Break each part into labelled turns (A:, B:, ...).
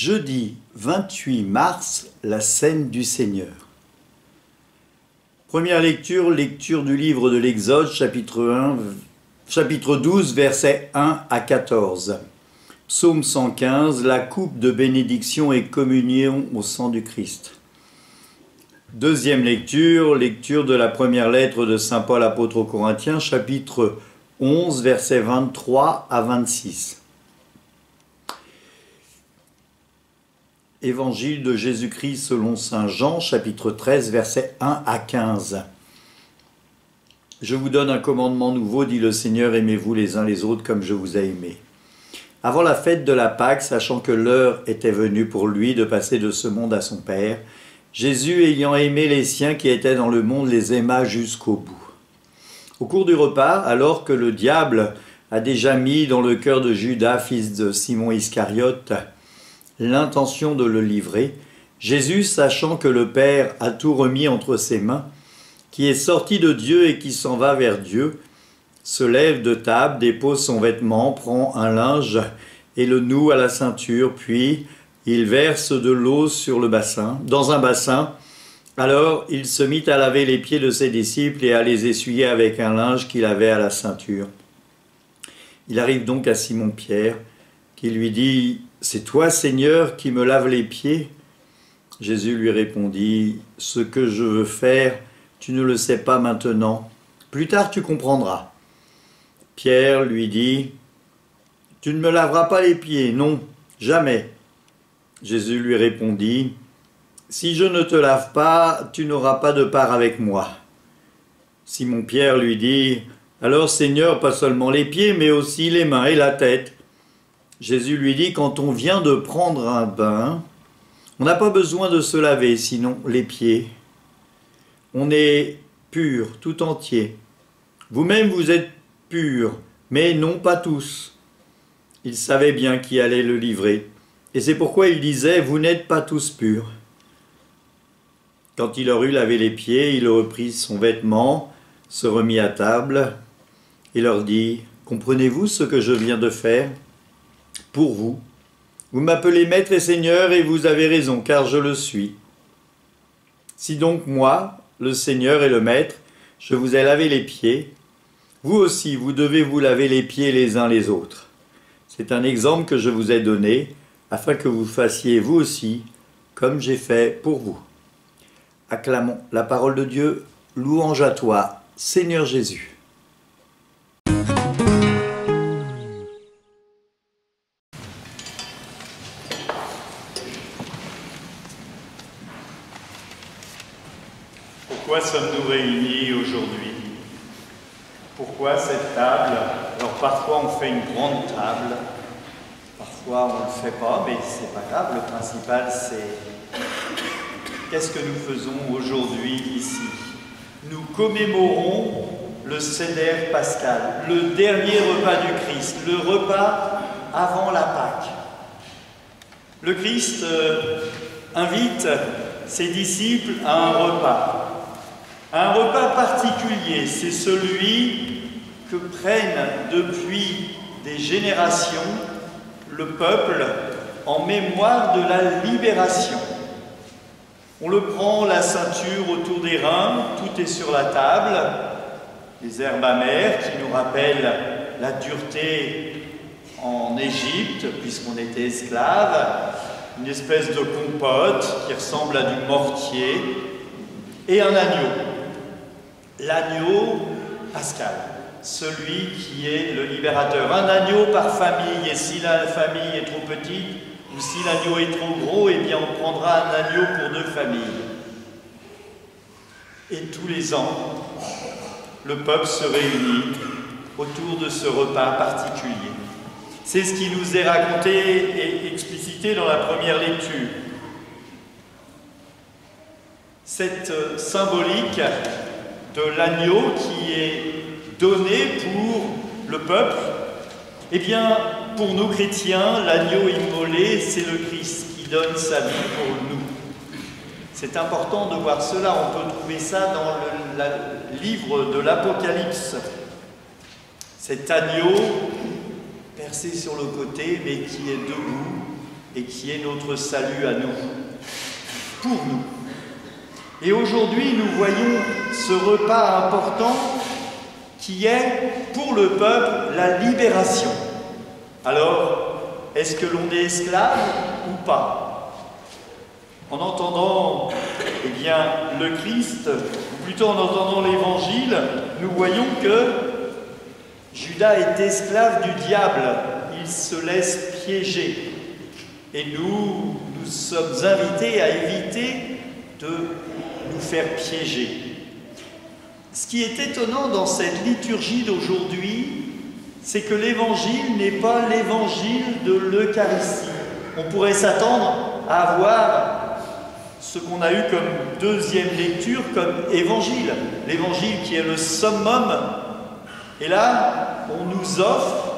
A: Jeudi 28 mars, la scène du Seigneur. Première lecture, lecture du livre de l'Exode, chapitre 12, versets 1 à 14. Psaume 115, la coupe de bénédiction et communion au sang du Christ. Deuxième lecture, lecture de la première lettre de saint Paul apôtre aux Corinthiens, chapitre 11, versets 23 à 26. Évangile de Jésus-Christ selon saint Jean, chapitre 13, versets 1 à 15. Je vous donne un commandement nouveau, dit le Seigneur, aimez-vous les uns les autres comme je vous ai aimés. Avant la fête de la Pâque, sachant que l'heure était venue pour lui de passer de ce monde à son Père, Jésus, ayant aimé les siens qui étaient dans le monde, les aima jusqu'au bout. Au cours du repas, alors que le diable a déjà mis dans le cœur de Judas, fils de Simon Iscariote, l'intention de le livrer, Jésus, sachant que le Père a tout remis entre ses mains, qui est sorti de Dieu et qui s'en va vers Dieu, se lève de table, dépose son vêtement, prend un linge et le noue à la ceinture, puis il verse de l'eau sur le bassin, dans un bassin. Alors il se mit à laver les pieds de ses disciples et à les essuyer avec un linge qu'il avait à la ceinture. Il arrive donc à Simon-Pierre, qui lui dit « C'est toi, Seigneur, qui me laves les pieds ?» Jésus lui répondit « Ce que je veux faire, tu ne le sais pas maintenant. Plus tard, tu comprendras. » Pierre lui dit « Tu ne me laveras pas les pieds, non, jamais. » Jésus lui répondit « Si je ne te lave pas, tu n'auras pas de part avec moi. » Simon-Pierre lui dit « Alors, Seigneur, pas seulement les pieds, mais aussi les mains et la tête. » Jésus lui dit, quand on vient de prendre un bain, on n'a pas besoin de se laver, sinon les pieds. On est pur, tout entier. Vous-même, vous êtes purs, mais non pas tous. Il savait bien qui allait le livrer, et c'est pourquoi il disait, vous n'êtes pas tous purs. Quand il leur eut lavé les pieds, il reprit son vêtement, se remit à table, et leur dit, comprenez-vous ce que je viens de faire ? Pour vous. Vous m'appelez Maître et Seigneur et vous avez raison, car je le suis. Si donc moi, le Seigneur et le Maître, je vous ai lavé les pieds, vous aussi, vous devez vous laver les pieds les uns les autres. C'est un exemple que je vous ai donné, afin que vous fassiez vous aussi, comme j'ai fait pour vous. Acclamons la parole de Dieu, louange à toi, Seigneur Jésus. Pourquoi sommes-nous réunis aujourd'hui? Pourquoi cette table? Alors parfois on fait une grande table, parfois on ne le fait pas, mais c'est pas grave. Le principal c'est qu'est-ce que nous faisons aujourd'hui ici? Nous commémorons le Seder pascal, le dernier repas du Christ, le repas avant la Pâque. Le Christ invite ses disciples à un repas. Un repas particulier, c'est celui que prennent depuis des générations le peuple en mémoire de la libération. On le prend, la ceinture autour des reins, tout est sur la table, les herbes amères qui nous rappellent la dureté en Égypte, puisqu'on était esclaves, une espèce de compote qui ressemble à du mortier, et un agneau. L'agneau pascal, celui qui est le libérateur. Un agneau par famille, et si la famille est trop petite, ou si l'agneau est trop gros, eh bien on prendra un agneau pour 2 familles. Et tous les ans, le peuple se réunit autour de ce repas particulier. C'est ce qui nous est raconté et explicité dans la première lecture. Cette symbolique de l'agneau qui est donné pour le peuple, eh bien, pour nous chrétiens, l'agneau immolé, c'est le Christ qui donne sa vie pour nous. C'est important de voir cela, on peut trouver ça dans le livre de l'Apocalypse. Cet agneau percé sur le côté, mais qui est debout, et qui est notre salut à nous, pour nous. Et aujourd'hui, nous voyons ce repas important qui est, pour le peuple, la libération. Alors, est-ce que l'on est esclave ou pas? En entendant le Christ, ou plutôt en entendant l'Évangile, nous voyons que Judas est esclave du diable, il se laisse piéger. Et nous sommes invités à éviter de nous faire piéger. Ce qui est étonnant dans cette liturgie d'aujourd'hui, c'est que l'Évangile n'est pas l'Évangile de l'Eucharistie. On pourrait s'attendre à avoir ce qu'on a eu comme deuxième lecture, comme Évangile. L'Évangile qui est le summum. Et là, on nous offre,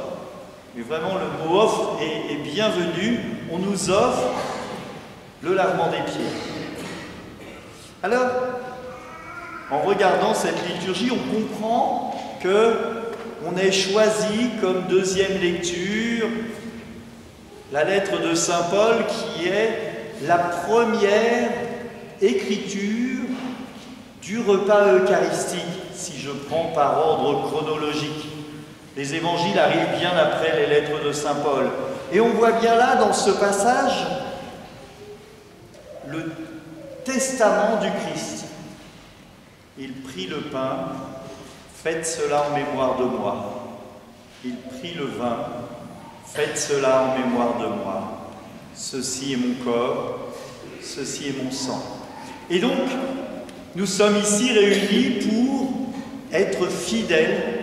A: mais vraiment le mot offre est bienvenu, on nous offre le lavement des pieds. Alors, en regardant cette liturgie, on comprend qu'on ait choisi comme deuxième lecture la lettre de Saint Paul qui est la première écriture du repas eucharistique, si je prends par ordre chronologique. Les évangiles arrivent bien après les lettres de Saint Paul. Et on voit bien là, dans ce passage, le testament du Christ. Il prit le pain, faites cela en mémoire de moi. Il prit le vin, faites cela en mémoire de moi. Ceci est mon corps, ceci est mon sang. Et donc, nous sommes ici réunis pour être fidèles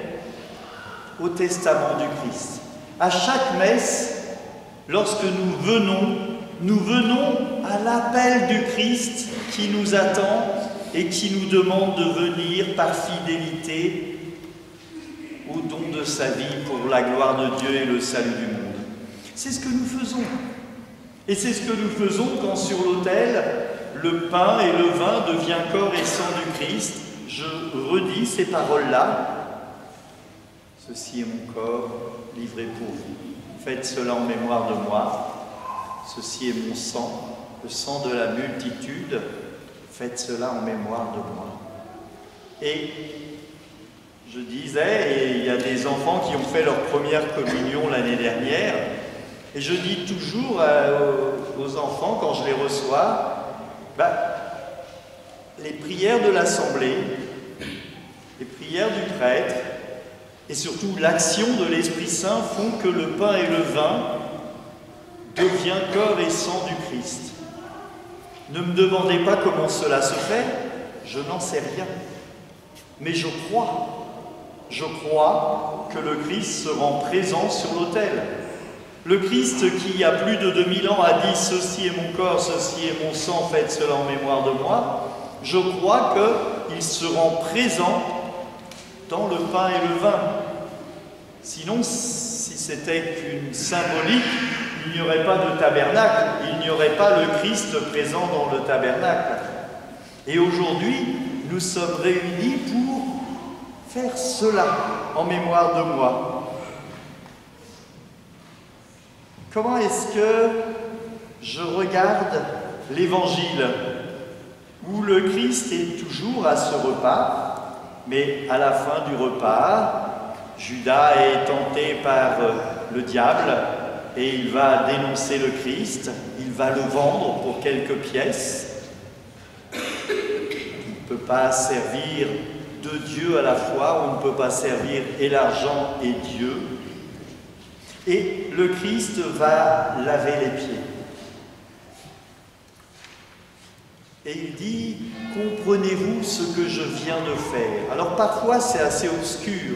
A: au testament du Christ. À chaque messe, lorsque nous venons à l'appel du Christ qui nous attend et qui nous demande de venir par fidélité au don de sa vie pour la gloire de Dieu et le salut du monde. C'est ce que nous faisons. Et c'est ce que nous faisons quand sur l'autel, le pain et le vin deviennent corps et sang du Christ. Je redis ces paroles-là. Ceci est mon corps livré pour vous. Faites cela en mémoire de moi. Ceci est mon sang, le sang de la multitude. Faites cela en mémoire de moi. Et je disais, et il y a des enfants qui ont fait leur première communion l'année dernière, et je dis toujours aux enfants, quand je les reçois, les prières de l'Assemblée, les prières du prêtre, et surtout l'action de l'Esprit Saint font que le pain et le vin deviennent corps et sang du Christ. Ne me demandez pas comment cela se fait, je n'en sais rien. Mais je crois que le Christ se rend présent sur l'autel. Le Christ qui, il y a plus de 2000 ans, a dit « Ceci est mon corps, ceci est mon sang, faites cela en mémoire de moi », je crois qu'il se rend présent dans le pain et le vin. Sinon, si c'était qu'une symbolique, il n'y aurait pas de tabernacle, il n'y aurait pas le Christ présent dans le tabernacle. Et aujourd'hui, nous sommes réunis pour faire cela en mémoire de moi. Comment est-ce que je regarde l'Évangile, où le Christ est toujours à ce repas, mais à la fin du repas, Judas est tenté par le diable et il va dénoncer le Christ, il va le vendre pour quelques pièces. On ne peut pas servir deux dieux à la fois, on ne peut pas servir et l'argent et Dieu. Et le Christ va laver les pieds. Et il dit, comprenez-vous ce que je viens de faire? Alors parfois c'est assez obscur.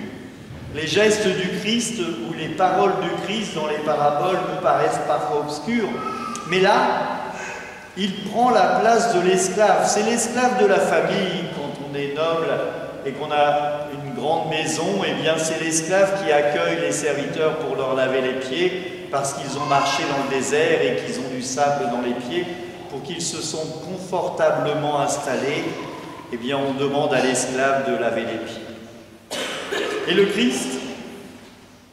A: Les gestes du Christ ou les paroles du Christ dans les paraboles nous paraissent parfois obscures. Mais là, il prend la place de l'esclave. C'est l'esclave de la famille quand on est noble et qu'on a une grande maison, eh bien c'est l'esclave qui accueille les serviteurs pour leur laver les pieds parce qu'ils ont marché dans le désert et qu'ils ont du sable dans les pieds. Pour qu'ils se sont confortablement installés, eh bien on demande à l'esclave de laver les pieds. Et le Christ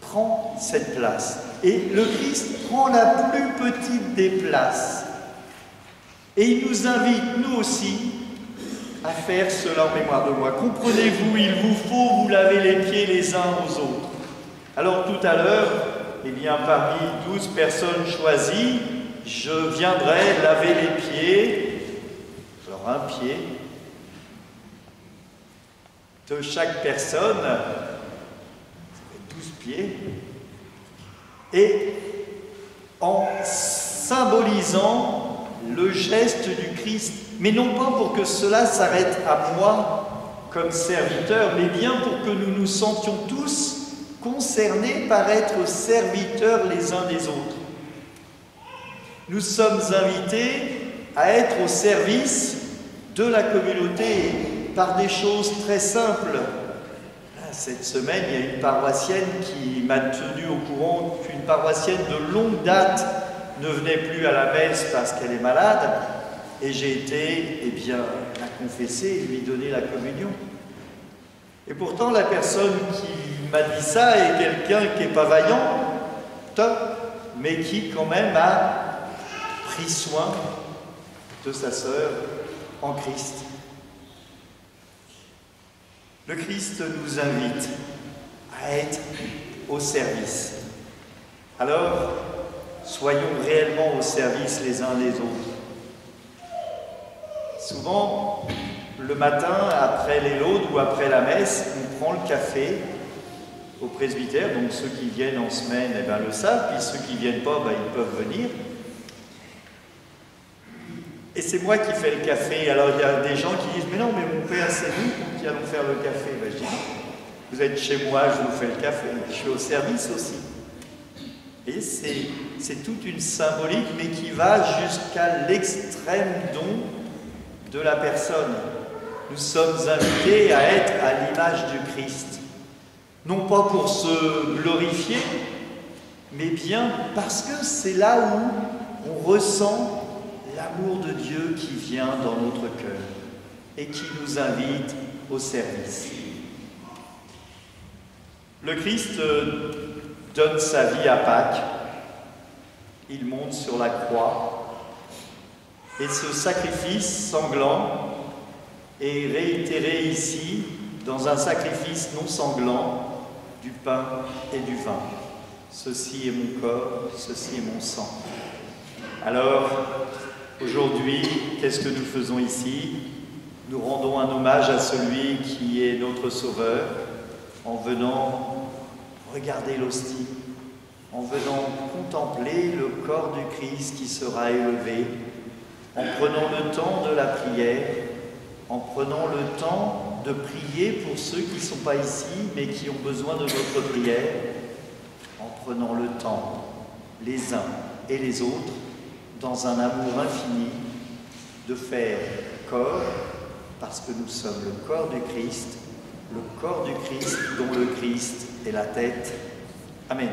A: prend cette place. Et le Christ prend la plus petite des places. Et il nous invite, nous aussi, à faire cela en mémoire de moi. Comprenez-vous, il vous faut vous laver les pieds les uns aux autres. Alors tout à l'heure, eh bien, parmi 12 personnes choisies, je viendrai laver les pieds, alors un pied, de chaque personne, ça fait 12 pieds, et en symbolisant le geste du Christ, mais non pas pour que cela s'arrête à moi comme serviteur, mais bien pour que nous nous sentions tous concernés par être serviteurs les uns des autres. Nous sommes invités à être au service de la communauté par des choses très simples. Cette semaine, il y a une paroissienne qui m'a tenu au courant qu'une paroissienne de longue date ne venait plus à la messe parce qu'elle est malade, et j'ai été, eh bien, la confesser et lui donner la communion. Et pourtant, la personne qui m'a dit ça est quelqu'un qui n'est pas vaillant, mais qui quand même a pris soin de sa sœur en Christ. Le Christ nous invite à être au service. Alors, soyons réellement au service les uns des autres. Souvent, le matin, après les laudes ou après la messe, on prend le café au presbytère. Donc ceux qui viennent en semaine, eh ben, le savent, puis ceux qui ne viennent pas, ben, ils peuvent venir. Et c'est moi qui fais le café. Alors il y a des gens qui disent « Mais non, mais mon père, c'est nous qui allons faire le café. » Ben, je dis « Vous êtes chez moi, je vous fais le café. Je suis au service aussi. » Et c'est toute une symbolique, mais qui va jusqu'à l'extrême don de la personne. Nous sommes invités à être à l'image du Christ. Non pas pour se glorifier, mais bien parce que c'est là où on ressent l'amour de Dieu qui vient dans notre cœur et qui nous invite au service. Le Christ donne sa vie à Pâques, il monte sur la croix, et ce sacrifice sanglant est réitéré ici dans un sacrifice non sanglant du pain et du vin. Ceci est mon corps, ceci est mon sang. Alors, aujourd'hui, qu'est-ce que nous faisons ici? Nous rendons un hommage à celui qui est notre Sauveur en venant regarder l'hostie, en venant contempler le corps du Christ qui sera élevé, en prenant le temps de la prière, en prenant le temps de prier pour ceux qui ne sont pas ici, mais qui ont besoin de notre prière, en prenant le temps, les uns et les autres, dans un amour infini, de faire corps, parce que nous sommes le corps du Christ dont le Christ est la tête. Amen.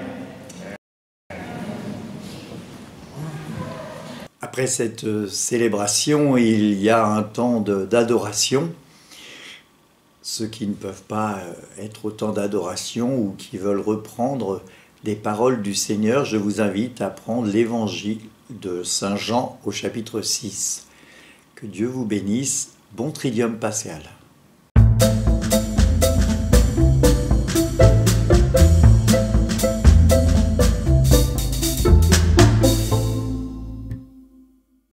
A: Après cette célébration, il y a un temps d'adoration. Ceux qui ne peuvent pas être au temps d'adoration ou qui veulent reprendre des paroles du Seigneur, je vous invite à prendre l'évangile de Saint Jean au chapitre 6. Que Dieu vous bénisse. Bon Triduum pascal.